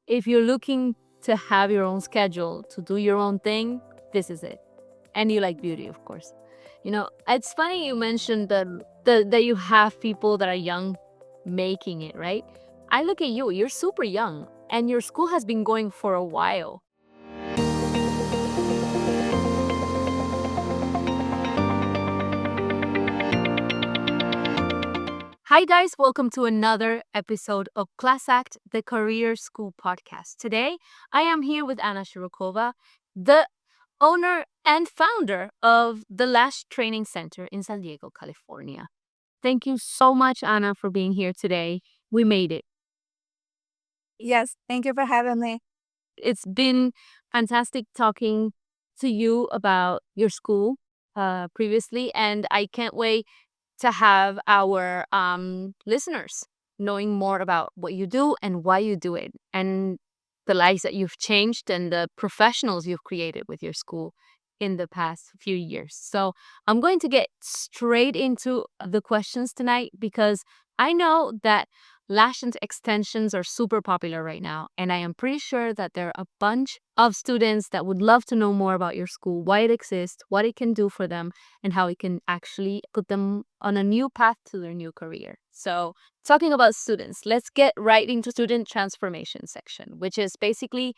If you're looking to have your own schedule, to do your own thing, this is it. And you like beauty, of course. It's funny you mentioned that you have people that are young making it, right? I look at you, you're super young, and your school has been going for a while. Hi, guys. Welcome to another episode of Class Act, the Career School podcast. Today, I am here with Anna Shirokova, the owner and founder of the Lash Training Center in San Diego, California. Thank you so much, Anna, for being here today. We made it. Yes, thank you for having me. It's been fantastic talking to you about your school previously, and I can't wait to have our listeners knowing more about what you do and why you do it, and the lives that you've changed and the professionals you've created with your school in the past few years. So I'm going to get straight into the questions tonight because I know that lash extensions are super popular right now. And I am pretty sure that there are a bunch of students that would love to know more about your school, why it exists, what it can do for them, and how it can actually put them on a new path to their new career. So, talking about students, let's get right into student transformation section, which is basically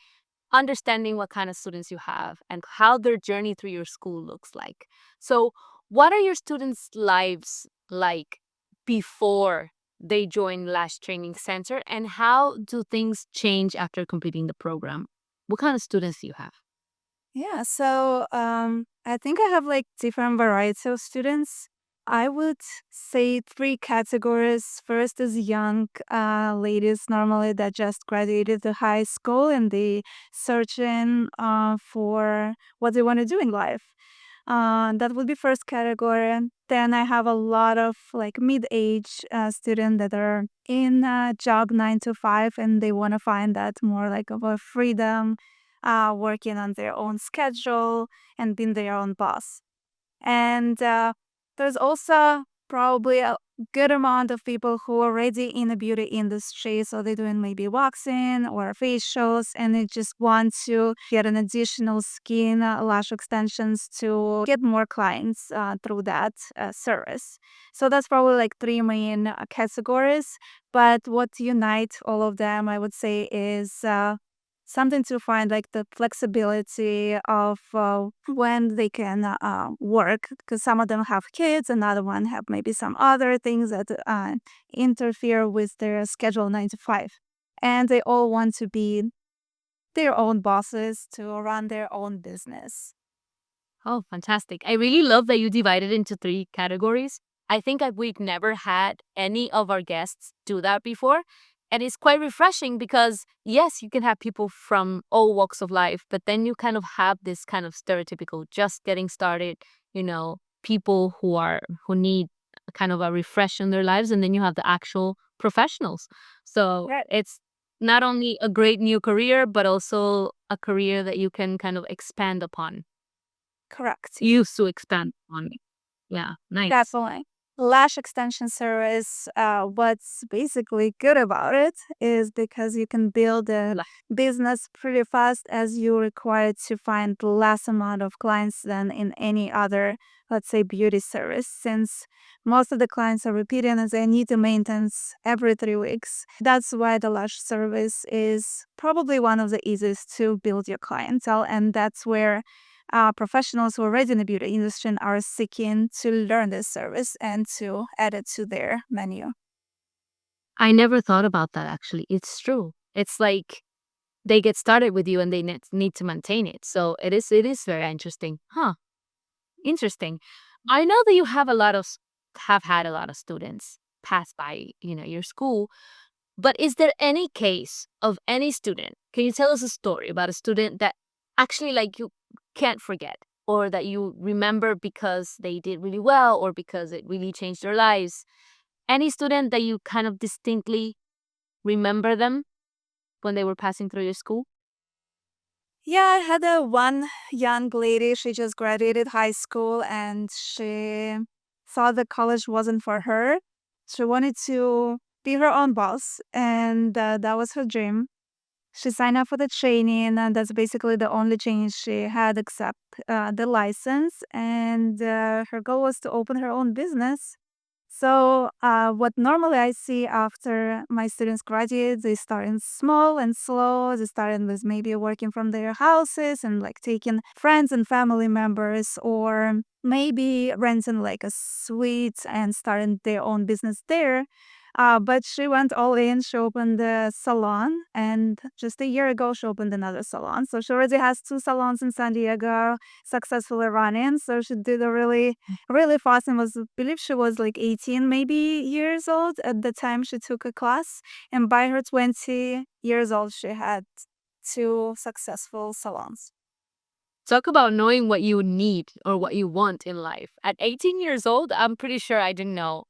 understanding what kind of students you have and how their journey through your school looks like. So, what are your students' lives like before they join Lash Training Center, and how do things change after completing the program? What kind of students do you have? I think I have like different varieties of students. I would say three categories. First is young ladies normally that just graduated the high school and they searching for what they want to do in life. That would be first category. Then I have a lot of like mid-age students that are in a job 9 to 5 and they want to find that more like of a freedom, working on their own schedule and being their own boss. And there's also probably a good amount of people who are already in the beauty industry. So they're doing maybe waxing or facials and they just want to get an additional skin lash extensions to get more clients through that service. So that's probably like three main categories. But what unites all of them, I would say, is something to find like the flexibility of when they can work, because some of them have kids, another one have maybe some other things that interfere with their schedule 9 to 5, and they all want to be their own bosses to run their own business. Oh, fantastic. I really love that you divided into three categories. I think we've never had any of our guests do that before. And it's quite refreshing because, yes, you can have people from all walks of life, but then you kind of have this kind of stereotypical just getting started, people who need kind of a refresh in their lives. And then you have the actual professionals. So Right. it's not only a great new career, but also a career that you can kind of expand upon. Correct. Used to expand on me. Yeah, nice. Definitely. Lash extension service, what's basically good about it is because you can build a business pretty fast as you require to find less amount of clients than in any other, let's say, beauty service, since most of the clients are repeating and they need to maintenance every 3 weeks. That's why the lash service is probably one of the easiest to build your clientele, and that's where professionals who are already in the beauty industry are seeking to learn this service and to add it to their menu. I never thought about that actually. It's true. It's like they get started with you and they need to maintain it. So it is very interesting. Huh. Interesting. I know that you have had a lot of students pass by, your school, but is there any case of any student? Can you tell us a story about a student that actually like you can't forget, or that you remember because they did really well or because it really changed their lives? Any student that you kind of distinctly remember them when they were passing through your school? Yeah, I had a one young lady. She just graduated high school and she thought that college wasn't for her. She wanted to be her own boss, and that was her dream. She signed up for the training, and that's basically the only training she had except the license. And her goal was to open her own business. So, what normally I see after my students graduate, they start in small and slow. They start in with maybe working from their houses and like taking friends and family members, or maybe renting like a suite and starting their own business there. But she went all in. She opened the salon, and just a year ago, she opened another salon. So she already has two salons in San Diego successfully running. So she did a really fast and was, I believe she was like 18 maybe years old at the time she took a class. And by her 20 years old, she had two successful salons. Talk about knowing what you need or what you want in life. At 18 years old, I'm pretty sure I didn't know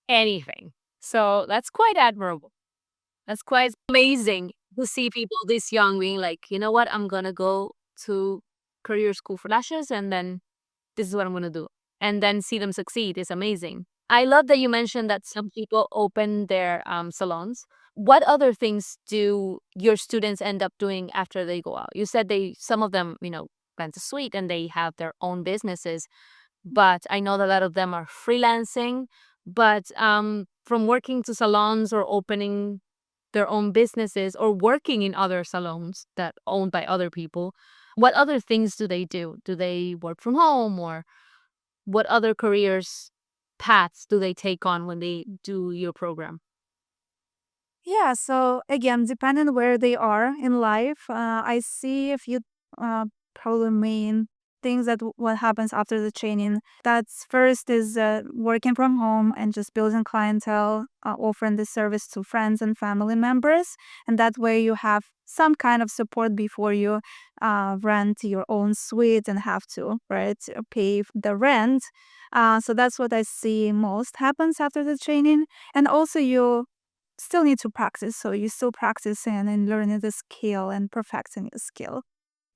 anything. So that's quite admirable. That's quite amazing to see people this young being like, you know what, I'm gonna go to career school for lashes and then this is what I'm gonna do. And then see them succeed is amazing. I love that you mentioned that some people open their salons. What other things do your students end up doing after they go out? You said some of them, rent a suite and they have their own businesses, but I know that a lot of them are freelancing. But from working to salons or opening their own businesses or working in other salons that owned by other people, what other things do they do? Do they work from home, or what other careers paths do they take on when they do your program? Yeah, so again, depending where they are in life, I see a few probably main things that what happens after the training. That's first is working from home and just building clientele, offering this service to friends and family members, and that way you have some kind of support before you rent your own suite and have to pay the rent. So that's what I see most happens after the training, and also you still need to practice. So you still practicing and learning the skill and perfecting your skill.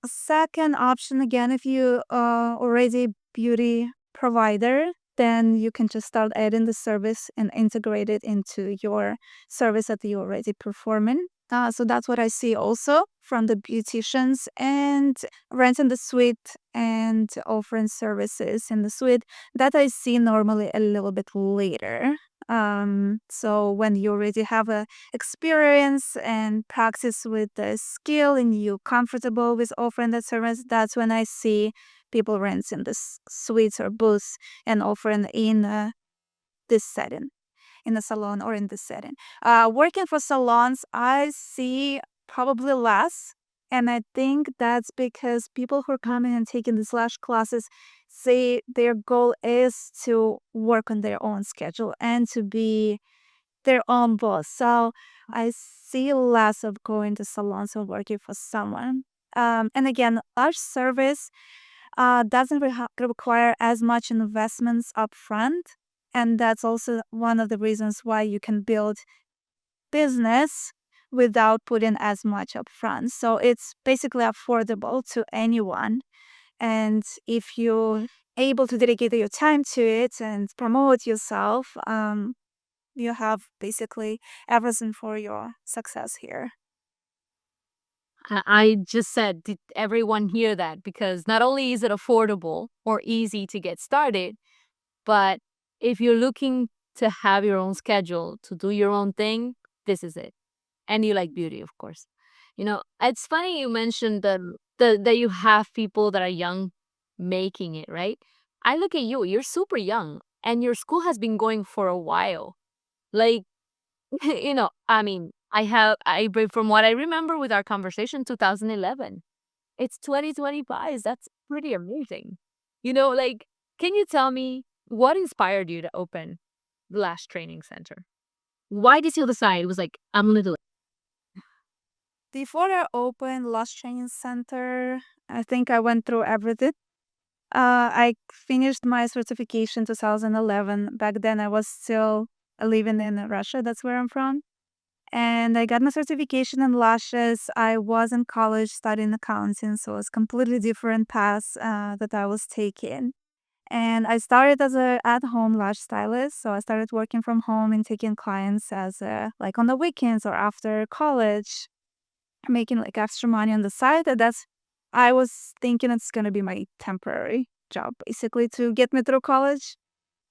A second option, again, if you already beauty provider, then you can just start adding the service and integrate it into your service that you already performing. So that's what I see also from the beauticians, and renting the suite and offering services in the suite that I see normally a little bit later. So when you already have a experience and practice with the skill and you comfortable with offering that service, that's when I see people renting this suites or booths and offering in this setting, in the salon or in this setting. Working for salons, I see probably less. And I think that's because people who are coming and taking these lash classes say their goal is to work on their own schedule and to be their own boss. So I see less of going to salons or working for someone. And again, our service doesn't require as much investments upfront. And that's also one of the reasons why you can build business without putting as much upfront. So it's basically affordable to anyone. And if you're able to dedicate your time to it and promote yourself, you have basically everything for your success here. I just said, did everyone hear that? Because not only is it affordable or easy to get started, but if you're looking to have your own schedule, to do your own thing, this is it. And you like beauty, of course. It's funny you mentioned that you have people that are young making it, right? I look at you, you're super young, and your school has been going for a while. Like, I mean, from what I remember with our conversation, 2011. It's 2025. That's pretty amazing. Like, can you tell me what inspired you to open the Lash Training Center? Why did you decide it was like, I'm gonna do it? Before I opened Lash Training Center, I think I went through everything. I finished my certification 2011. Back then, I was still living in Russia. That's where I'm from. And I got my certification in lashes. I was in college studying accounting, so it's completely different path that I was taking. And I started as a at-home lash stylist. So I started working from home and taking clients as like on the weekends or after college. making like extra money on the side. And that's I was thinking it's gonna be my temporary job basically to get me through college.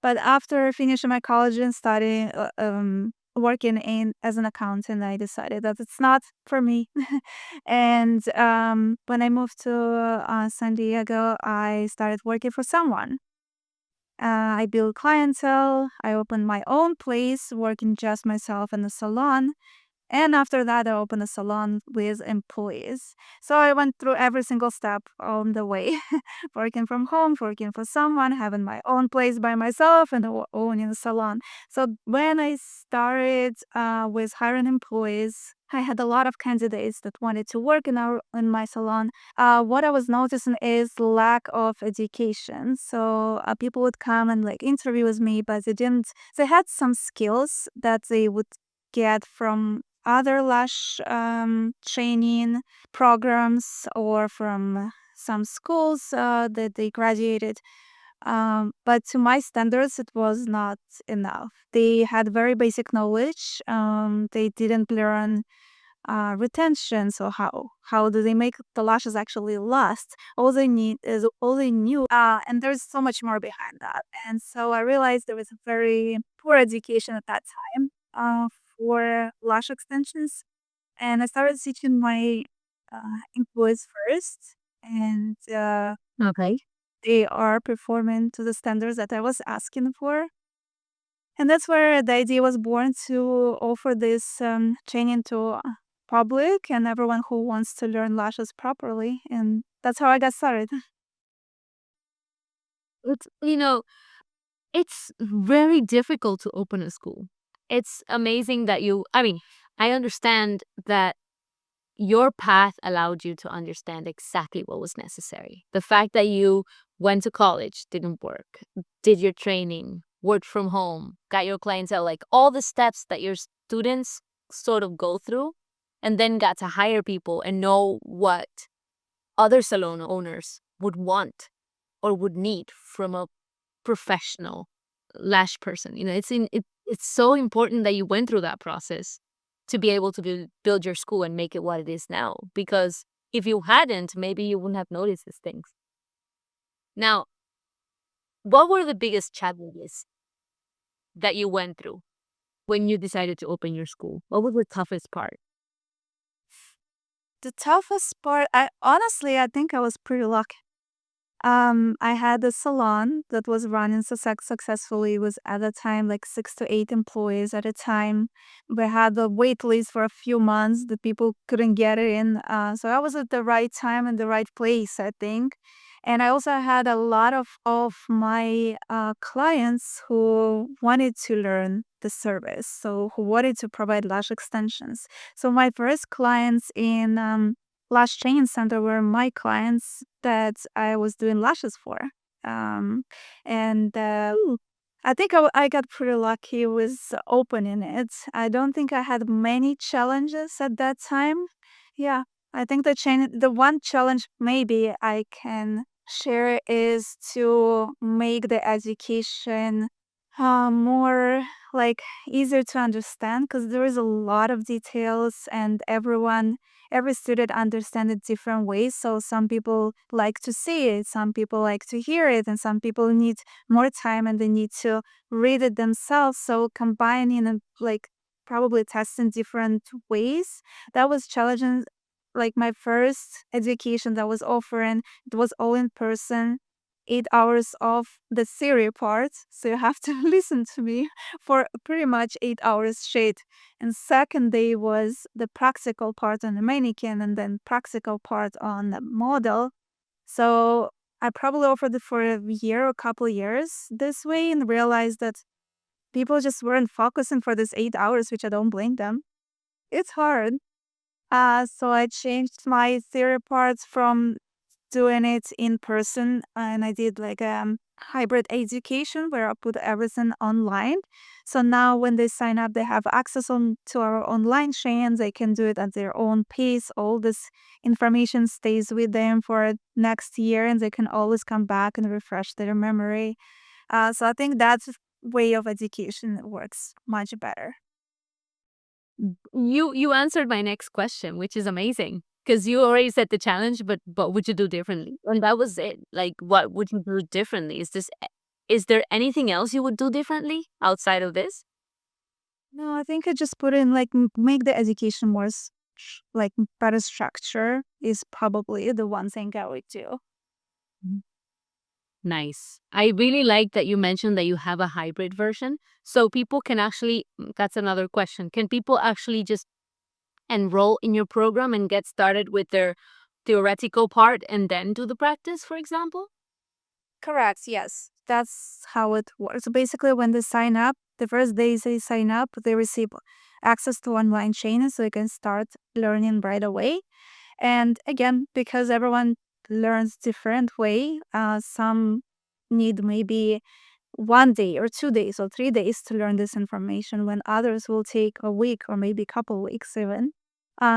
But after finishing my college and studying, working in as an accountant, I decided that it's not for me. And when I moved to San Diego, I started working for someone. I built clientele. I opened my own place, working just myself in the salon. And after that, I opened a salon with employees. So I went through every single step on the way working from home, working for someone, having my own place by myself, and owning a salon. So when I started with hiring employees, I had a lot of candidates that wanted to work in my salon. What I was noticing is lack of education. So people would come and like interview with me, but they didn't. They had some skills that they would get from other lash training programs or from some schools that they graduated. But to my standards, it was not enough. They had very basic knowledge. They didn't learn retention. So how do they make the lashes actually last? All they knew, and there's so much more behind that. And so I realized there was a very poor education at that time for lash extensions, and I started teaching my employees first, and Okay. they are performing to the standards that I was asking for. And that's where the idea was born to offer this training to public and everyone who wants to learn lashes properly. And that's how I got started. It's, it's very difficult to open a school. It's amazing that I mean, I understand that your path allowed you to understand exactly what was necessary. The fact that you went to college didn't work, did your training, worked from home, got your clientele, like all the steps that your students sort of go through, and then got to hire people and know what other salon owners would want or would need from a professional lash person. It's so important that you went through that process to be able to build your school and make it what it is now. Because if you hadn't, maybe you wouldn't have noticed these things. Now, what were the biggest challenges that you went through when you decided to open your school? What was the toughest part? The toughest part, I think I was pretty lucky. I had a salon that was running successfully. It was at the time like 6 to 8 employees at a time. We had a wait list for a few months that people couldn't get it in. So I was at the right time and the right place, I think. And I also had a lot of my clients who wanted to learn the service, so who wanted to provide lash extensions. So my first clients in Lash Training Center were my clients that I was doing lashes for. Um, and I think I got pretty lucky with opening it. I don't think I had many challenges at that time. Yeah, I think the one challenge maybe I can share is to make the education more like easier to understand because there is a lot of details and every student understands it different ways. So some people like to see it, some people like to hear it, and some people need more time and they need to read it themselves. So combining and like probably testing different ways, that was challenging. Like my first education that was offering, it was all in person. 8 hours of the theory part, so you have to listen to me for pretty much 8 hours straight. And second day was the practical part on the mannequin and then practical part on the model. So I probably offered it for a year or a couple years this way and realized that people just weren't focusing for this 8 hours, which I don't blame them. It's hard. So I changed my theory parts from doing it in person and I did like hybrid education where I put everything online. So now when they sign up, they have access on to our online trains. They can do it at their own pace. All this information stays with them for next year and they can always come back and refresh their memory. So I think that way of education works much better. You answered my next question, which is amazing because you already set the challenge, but what would you do differently? And that was it. Like, what would you do differently? Is there anything else you would do differently outside of this? No, I think I just put in like make the education more like better structure is probably the one thing I would do. Mhm. Nice. I really like that you mentioned that you have a hybrid version. So people can actually, that's another question. Can people actually just enroll in your program and get started with their theoretical part and then do the practice, for example? Correct. Yes, that's how it works. So basically, when they sign up, the first day they sign up, they receive access to online training, so they can start learning right away. And again, because everyone learns different way, some need maybe 1 day or 2 days or 3 days to learn this information, when others will take a week or maybe a couple weeks even.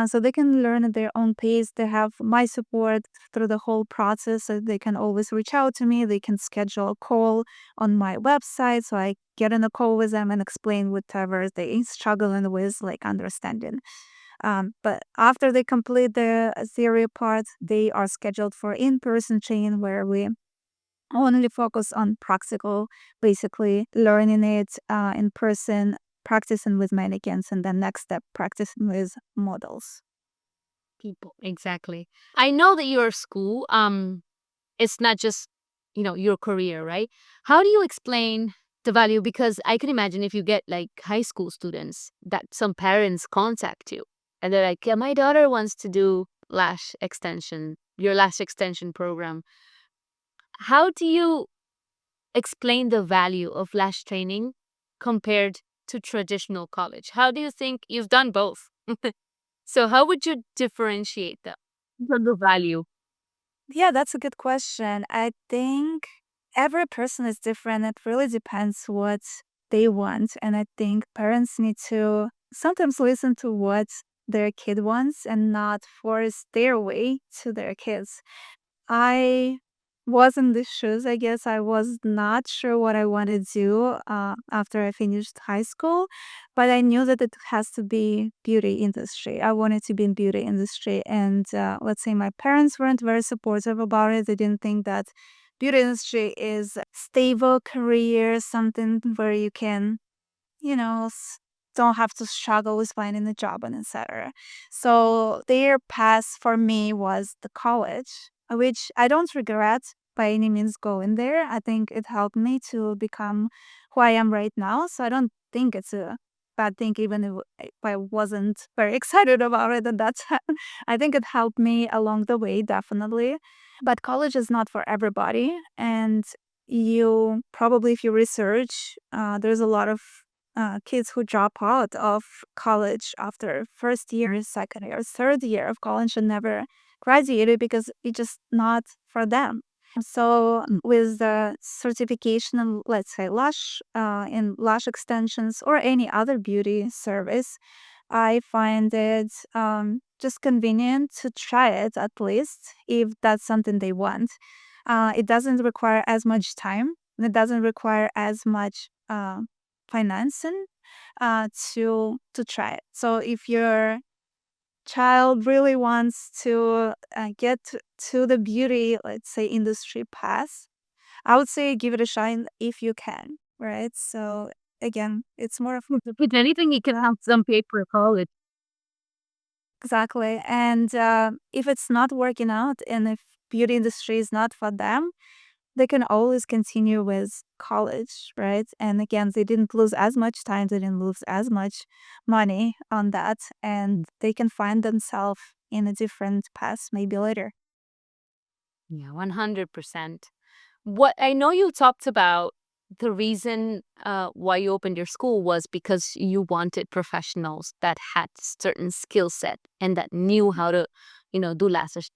So they can learn at their own pace. They have my support through the whole process. So they can always reach out to me. They can schedule a call on my website. So I get in a call with them and explain whatever they struggling with, like understanding. But after they complete the theory part, they are scheduled for in-person training where we only focus on practical, basically learning it in person, practicing with mannequins, and then next step, practicing with models. People. Exactly. I know that your school, it's not just, your career, right? How do you explain the value? Because I can imagine if you get like high school students that some parents contact you and they're like, yeah, my daughter wants to do lash extension, your lash extension program. How do you explain the value of lash training compared to traditional college? How do you think you've done both? So how would you differentiate them? The value. Yeah, that's a good question. I think every person is different. It really depends what they want. And I think parents need to sometimes listen to what their kid wants and not force their way to their kids. I was in the shoes. I guess I was not sure what I wanted to do after I finished high school, but I knew that it has to be beauty industry. I wanted to be in beauty industry, and let's say my parents weren't very supportive about it. They didn't think that beauty industry is a stable career, something where you can don't have to struggle with finding a job and etc. So their path for me was the college, which I don't regret by any means going there. I think it helped me to become who I am right now. So I don't think it's a bad thing, even if I wasn't very excited about it at that time. I think it helped me along the way, definitely. But college is not for everybody. And you probably, if you research, there's a lot of kids who drop out of college after first year, second year, third year of college and never graduated because it's just not for them. So with the certification and let's say lash in lash extensions or any other beauty service, I find it just convenient to try it at least if that's something they want. It doesn't require as much time. It doesn't require as much financing to try it. So if your child really wants to get to the beauty, let's say, industry path, I would say give it a shot if you can, right? So again, it's more of If anything, you can have some paper college. exactly. And if it's not working out and if beauty industry is not for them, they can always continue with college, right? And again, they didn't lose as much time, they didn't lose as much money on that, and they can find themselves in a different path maybe later. Yeah, 100%. What I know you talked about the reason why you opened your school was because you wanted professionals that had certain skill set and that knew how to, do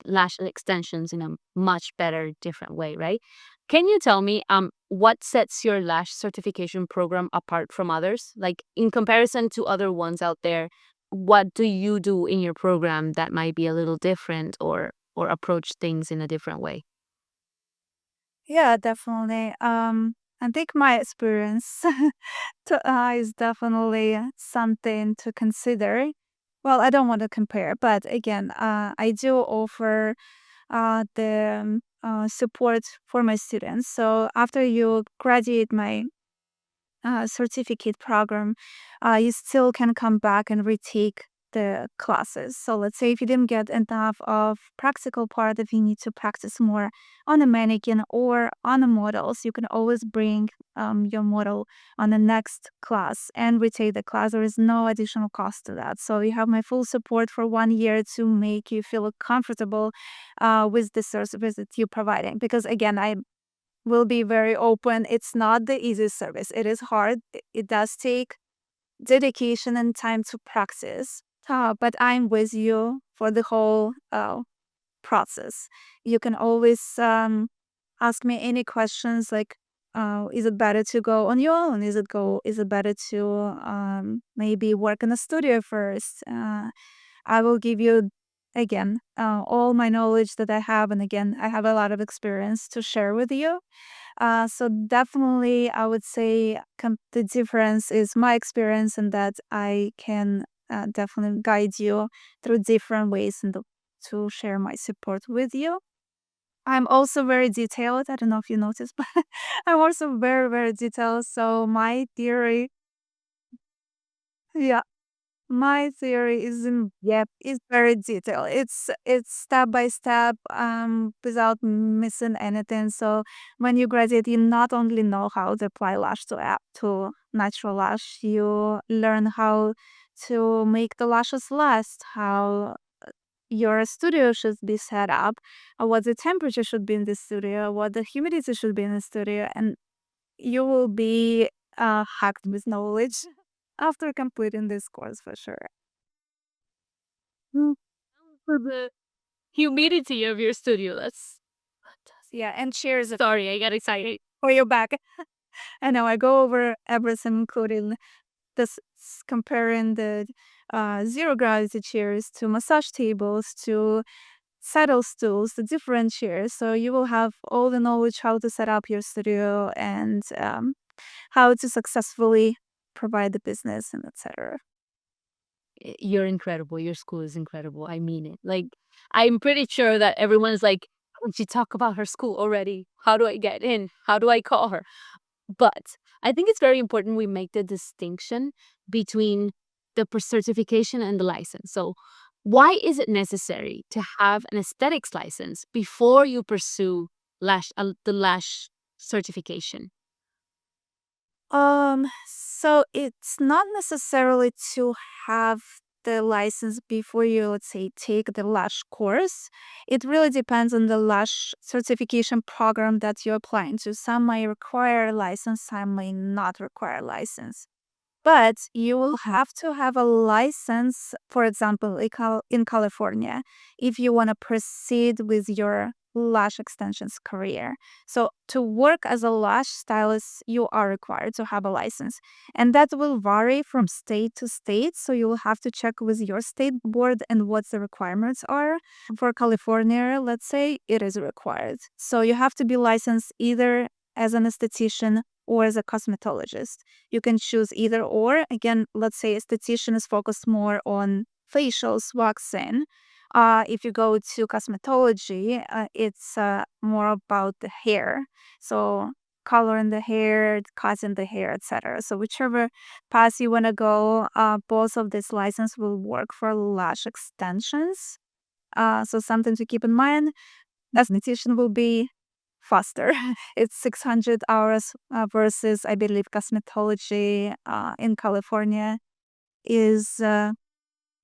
lash extensions in a much better, different way, right? Can you tell me what sets your lash certification program apart from others? Like in comparison to other ones out there, what do you do in your program that might be a little different or approach things in a different way? Yeah, definitely. I think my experience is definitely something to consider. Well, I don't want to compare, but again, I do offer the support for my students. So after you graduate my certificate program, you still can come back and retake the classes. So let's say if you didn't get enough of practical part, if you need to practice more on a mannequin or on the models, you can always bring your model on the next class and retake the class. There is no additional cost to that. So you have my full support for 1 year to make you feel comfortable with the service that you're providing. Because again, I will be very open. It's not the easiest service. It is hard. It does take dedication and time to practice. But I'm with you for the whole process. You can always ask me any questions like, is it better to go on your own? Is it better to maybe work in a studio first? I will give you again all my knowledge that I have, and again, I have a lot of experience to share with you. So definitely, I would say the difference is my experience, and that I can definitely guide you through different ways and to share my support with you. I'm also very detailed. I don't know if you noticed, but I'm also very, very detailed. So my theory, yeah, my theory is in yep, is very detailed. It's step by step, without missing anything. So when you graduate, you not only know how to apply lash to natural lash, you learn how to make the lashes last, how your studio should be set up, what the temperature should be in the studio, what the humidity should be in the studio, and you will be hacked with knowledge after completing this course for sure. Mm. For the humidity of your studio. That's fantastic. Yeah, and cheers Sorry, I got excited. for your back. I know I go over everything, including this comparing the zero gravity chairs to massage tables to saddle stools, the different chairs. So you will have all the knowledge how to set up your studio and how to successfully provide the business and etc. You're incredible. Your school is incredible. I mean it. Like, I'm pretty sure that everyone's like, "Can she talk about her school already? How do I get in? How do I call her?" But I think it's very important we make the distinction between the certification and the license. So, why is it necessary to have an aesthetics license before you pursue the lash certification? So it's not necessarily to have the license before you, let's say, take the Lash course. It really depends on the Lash certification program that you're applying to. Some may require a license, some may not require a license. But you will have to have a license, for example, in California, if you want to proceed with your lash extensions career. So, to work as a lash stylist, you are required to have a license. And that will vary from state to state. So, you will have to check with your state board and what the requirements are. For California, let's say, it is required. So, you have to be licensed either as an esthetician or as a cosmetologist. You can choose either or. Again, let's say esthetician is focused more on facials, waxing. If you go to cosmetology, it's more about the hair. So coloring the hair, cutting the hair, etc. So whichever path you want to go, both of these license will work for lash extensions. So something to keep in mind. Esthetician will be faster. It's 600 hours versus, I believe, cosmetology in California is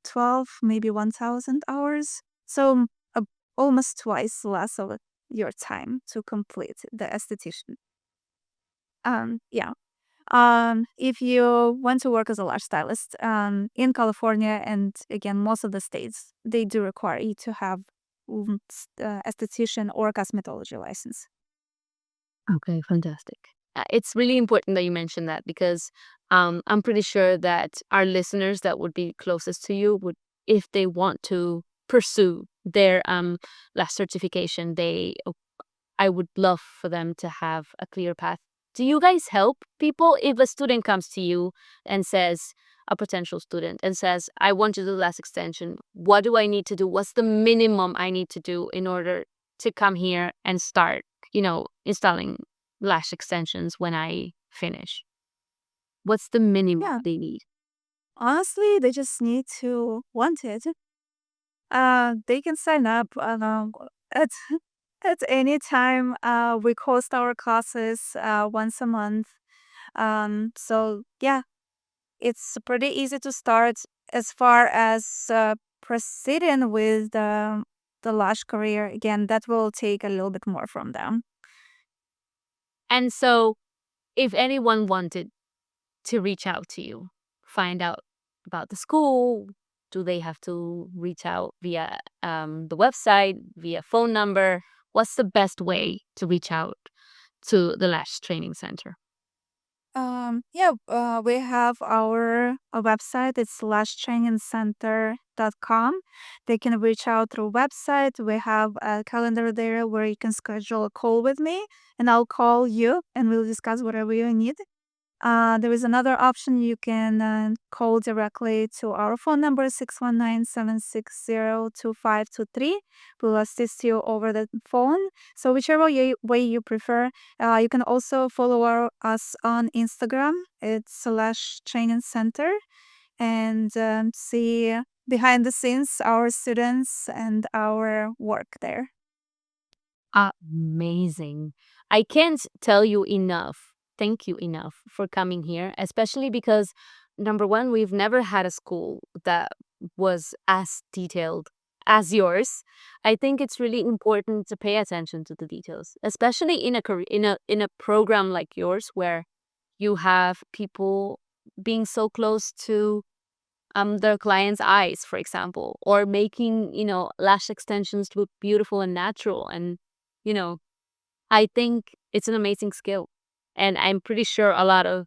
12, maybe 1,000 hours. So almost twice less of your time to complete the esthetician. Yeah. If you want to work as a lash stylist in California, and again, most of the states, they do require you to have esthetician or cosmetology license. Okay, fantastic. It's really important that you mentioned that because I'm pretty sure that our listeners that would be closest to you would, if they want to pursue their last certification, I would love for them to have a clear path Do you guys help people? If a student comes to you and says, a potential student, and says, I want to do lash extension, what do I need to do? What's the minimum I need to do in order to come here and start, installing lash extensions when I finish? What's the minimum Yeah, they need? honestly, they just need to want it. They can sign up at at any time. We host our classes once a month. So yeah, it's pretty easy to start as far as proceeding with the lash career. Again, that will take a little bit more from them. And so, if anyone wanted to reach out to you, find out about the school, do they have to reach out via the website, via phone number? What's the best way to reach out to the Lash Training Center? Yeah, we have our website. It's lashtrainingcenter.com. They can reach out through website. We have a calendar there where you can schedule a call with me, and I'll call you, and we'll discuss whatever you need. There is another option. You can call directly to our phone number 619-760-2523. We'll assist you over the phone. So whichever way you prefer. You can also follow us on Instagram. It's Slash Training Center, and see behind the scenes our students and our work there. Amazing. I can't tell you enough. Thank you enough for coming here, especially because number one, we've never had a school that was as detailed as yours. I think it's really important to pay attention to the details, especially in a career, in a program like yours where you have people being so close to their clients' eyes, for example, or making, lash extensions look beautiful and natural. And, you know, I think it's an amazing skill. And I'm pretty sure a lot of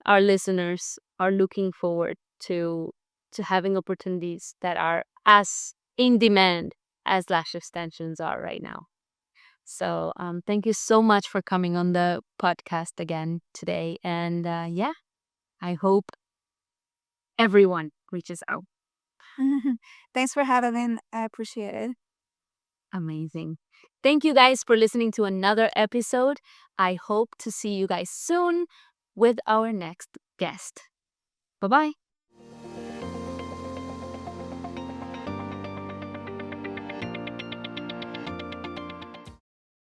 our listeners are looking forward to having opportunities that are as in demand as lash extensions are right now. So thank you so much for coming on the podcast again today. And yeah, I hope everyone reaches out. Thanks for having me. I appreciate it. Amazing. Thank you guys for listening to another episode. I hope to see you guys soon with our next guest. Bye bye.